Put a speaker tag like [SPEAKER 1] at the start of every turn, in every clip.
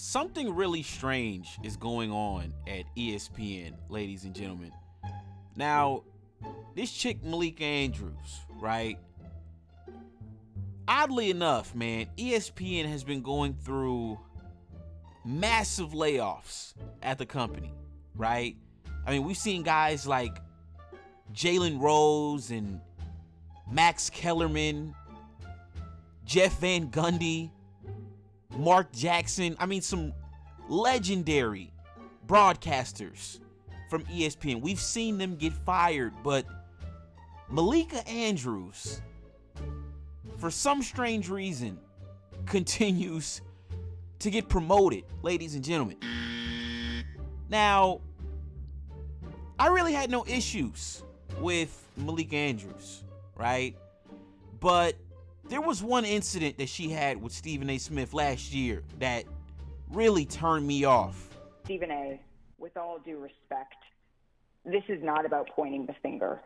[SPEAKER 1] something really strange is going on at ESPN, ladies and gentlemen. Now, this chick, Malika Andrews, right? Oddly enough, man, ESPN has been going through massive layoffs at the company, right? I mean, we've seen guys like Jalen Rose and Max Kellerman, Jeff Van Gundy, Mark Jackson. I mean, some legendary broadcasters from ESPN. We've seen them get fired, but Malika Andrews, for some strange reason, continues to get promoted, ladies and gentlemen. Now, I really had no issues with Malika Andrews, right? But there was one incident that she had with Stephen A. Smith last year that really turned me off.
[SPEAKER 2] Stephen A., with all due respect, this is not about pointing the finger.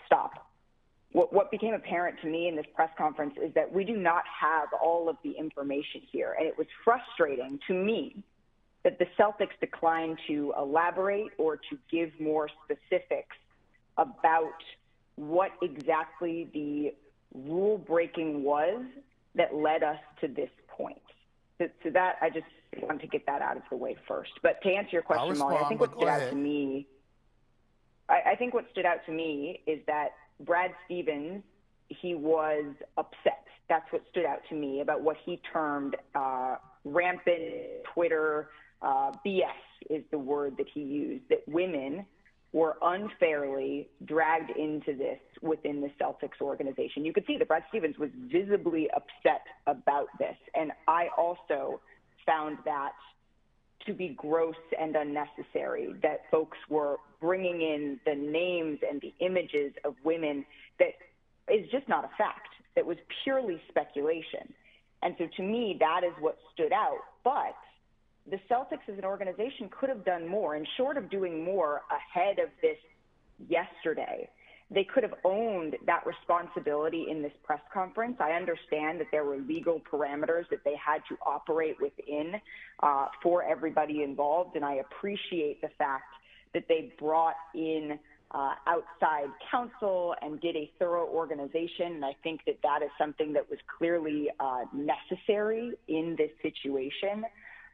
[SPEAKER 2] Stop. What became apparent to me in this press conference is that we do not have all of the information here. And it was frustrating to me that the Celtics declined to elaborate or to give more specifics about what exactly the rule breaking was that led us to this point. So that, I just want to get that out of the way first. But to answer your question, Molly, I think what stood out to me, I think what stood out to me is that Brad Stevens, he was upset. That's what stood out to me about what he termed rampant Twitter BS is the word that he used, that women were unfairly dragged into this within the Celtics organization. You could see that Brad Stevens was visibly upset about this. And I also found that to be gross and unnecessary, that folks were bringing in the names and the images of women that is just not a fact. That was purely speculation. And so to me, that is what stood out. But the Celtics as an organization could have done more, and short of doing more ahead of this yesterday, they could have owned that responsibility in this press conference. I understand that there were legal parameters that they had to operate within for everybody involved, and I appreciate the fact that they brought in outside counsel and did a thorough organization, and I think that that is something that was clearly necessary in this situation.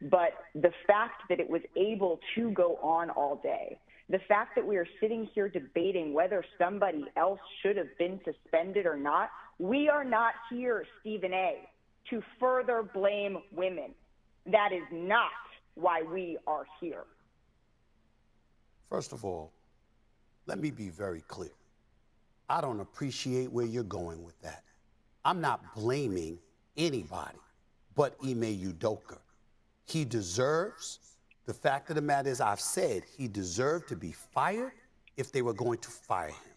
[SPEAKER 2] But the fact that it was able to go on all day, the fact that we are sitting here debating whether somebody else should have been suspended or not, we are not here, Stephen A., to further blame women. That is not why we are here.
[SPEAKER 3] First of all, let me be very clear. I don't appreciate where you're going with that. I'm not blaming anybody but Ime Udoka. He deserves, the fact of the matter is, I've said he deserved to be fired if they were going to fire him.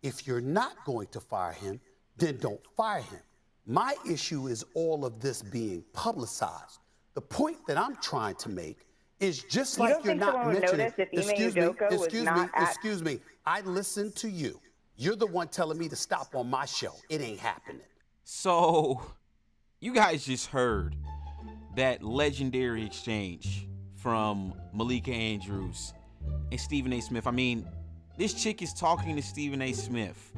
[SPEAKER 3] If you're not going to fire him, then don't fire him. My issue is all of this being publicized. The point that I'm trying to make is just like you're not mentioning. Excuse me. I listened to you. You're the one telling me to stop on my show. It ain't happening.
[SPEAKER 1] So, you guys just heard that legendary exchange from Malika Andrews and Stephen A. Smith. I mean, this chick is talking to Stephen A. Smith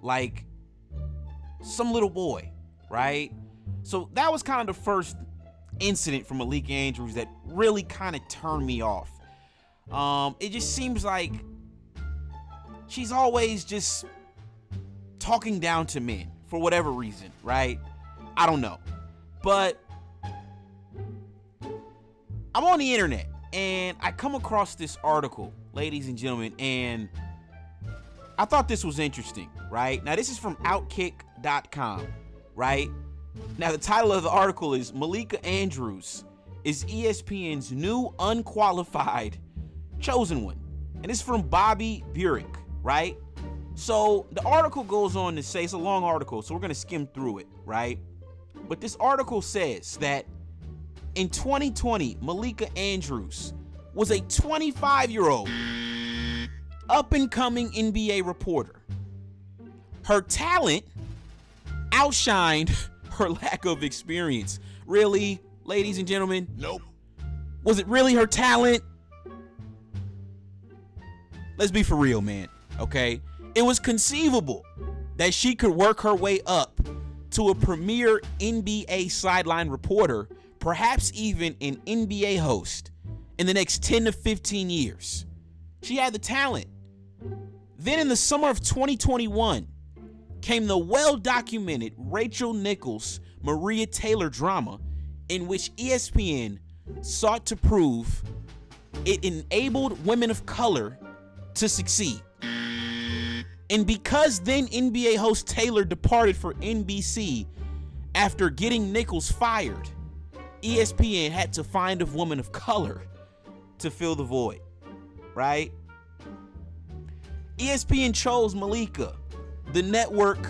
[SPEAKER 1] like some little boy, right? So that was kind of the first incident from Malika Andrews that really kind of turned me off. It just seems like she's always just talking down to men for whatever reason, right? I don't know. But I'm on the internet and I come across this article, ladies and gentlemen, and I thought this was interesting, right? Now, this is from Outkick.com, right? Now, the title of the article is Malika Andrews is ESPN's new unqualified chosen one. And it's from Bobby Burek, right? So the article goes on to say, it's a long article, so we're going to skim through it, right? But this article says that in 2020, Malika Andrews was a 25-year-old up-and-coming NBA reporter. Her talent outshined her lack of experience. Really, ladies and gentlemen?
[SPEAKER 4] Nope.
[SPEAKER 1] Was it really her talent? Let's be for real, man. Okay? It was conceivable that she could work her way up to a premier NBA sideline reporter, perhaps even an NBA host, in the next 10 to 15 years. She had the talent. Then in the summer of 2021 came the well-documented Rachel Nichols Maria Taylor drama, in which ESPN sought to prove it enabled women of color to succeed. And because then NBA host Taylor departed for NBC after getting Nichols fired, ESPN had to find a woman of color to fill the void, right? ESPN chose Malika. The network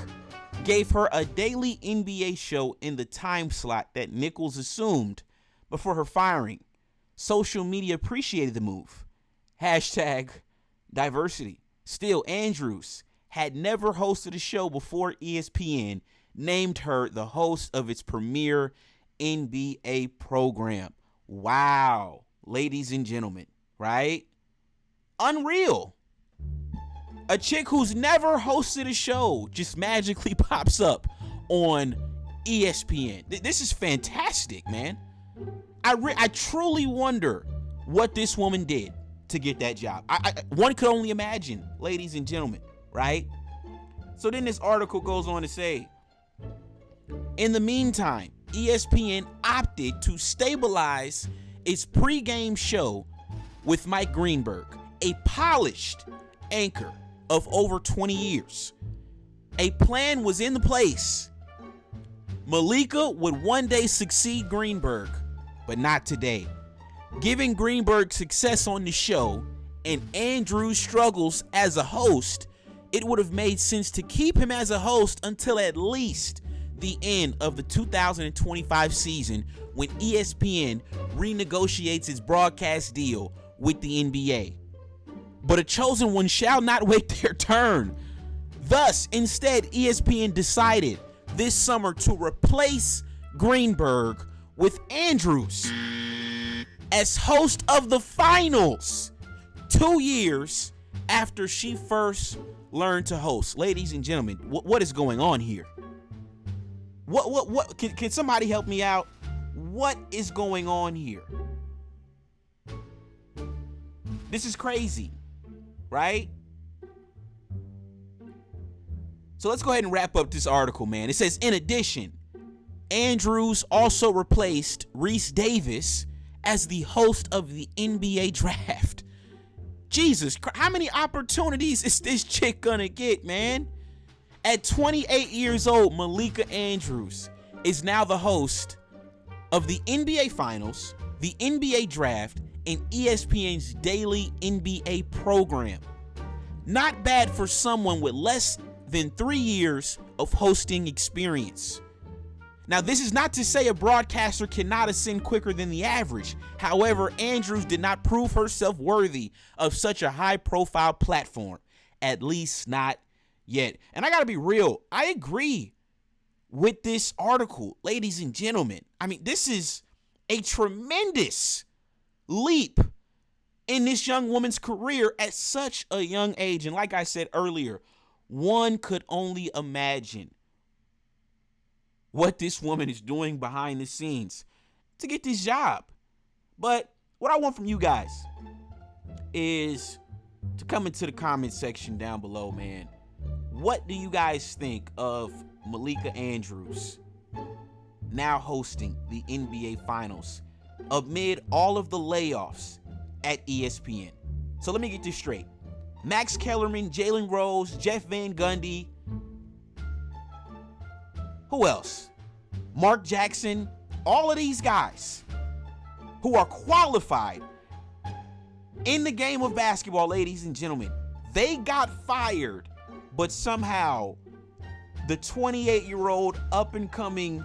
[SPEAKER 1] gave her a daily NBA show in the time slot that Nichols assumed before her firing. Social media appreciated the move. Hashtag diversity. Still, Andrews had never hosted a show before ESPN named her the host of its premier NBA program. Wow, ladies and gentlemen, right? Unreal. A chick who's never hosted a show just magically pops up on ESPN. This is fantastic, man. I truly wonder what this woman did to get that job. One could only imagine, ladies and gentlemen, right? So then this article goes on to say, in the meantime, ESPN opted to stabilize its pregame show with Mike Greenberg, a polished anchor of over 20 years. A plan was in place. Malika would one day succeed Greenberg, but not today. Given Greenberg's success on the show and Andrew's struggles as a host, it would have made sense to keep him as a host until at least the end of the 2025 season, when ESPN renegotiates its broadcast deal with the NBA. But a chosen one shall not wait their turn. Thus, instead, ESPN decided this summer to replace Greenberg with Andrews as host of the finals 2 years after she first learned to host. Ladies and gentlemen, what is going on here? What can somebody help me out? What is going on here? This is crazy, right? So let's go ahead and wrap up this article, man. It says, in addition, Andrews also replaced Reese Davis as the host of the NBA draft. Jesus Christ, how many opportunities is this chick gonna get, man? At 28 years old, Malika Andrews is now the host of the NBA Finals, the NBA Draft, and ESPN's daily NBA program. Not bad for someone with less than 3 years of hosting experience. Now, this is not to say a broadcaster cannot ascend quicker than the average. However, Andrews did not prove herself worthy of such a high-profile platform, at least not yet. And I gotta be real, I agree with this article, ladies and gentlemen. I mean, this is a tremendous leap in this young woman's career at such a young age. And like I said earlier, one could only imagine what this woman is doing behind the scenes to get this job. But what I want from you guys is to come into the comment section down below, man. What do you guys think of Malika Andrews now hosting the NBA Finals amid all of the layoffs at ESPN? So let me get this straight. Max Kellerman, Jalen Rose, Jeff Van Gundy. Who else? Mark Jackson. All of these guys who are qualified in the game of basketball, ladies and gentlemen, they got fired, but somehow the 28-year-old up-and-coming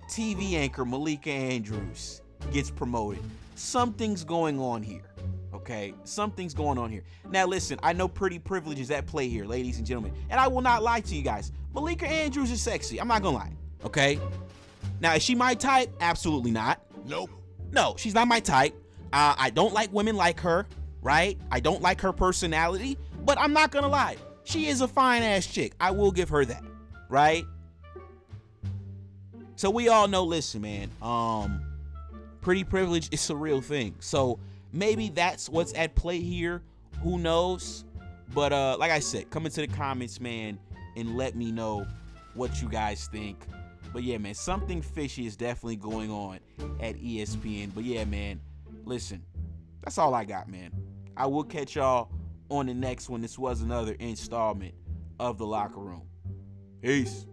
[SPEAKER 1] TV anchor Malika Andrews gets promoted. Something's going on here, okay? Something's going on here. Now, listen, I know pretty privilege is at play here, ladies and gentlemen, and I will not lie to you guys. Malika Andrews is sexy. I'm not gonna lie, okay? Now, is she my type? Absolutely not.
[SPEAKER 3] Nope.
[SPEAKER 1] No, she's not my type. I don't like women like her, right? I don't like her personality, but I'm not gonna lie. She is a fine ass chick. I will give her that, right? So we all know, listen, man, pretty privilege is a real thing. So maybe that's what's at play here. Who knows? But like I said, come into the comments, man, and let me know what you guys think. But yeah, man, something fishy is definitely going on at ESPN. But yeah, man, listen, that's all I got, man. I will catch y'all on the next one. This was another installment of The Locker Room. Peace.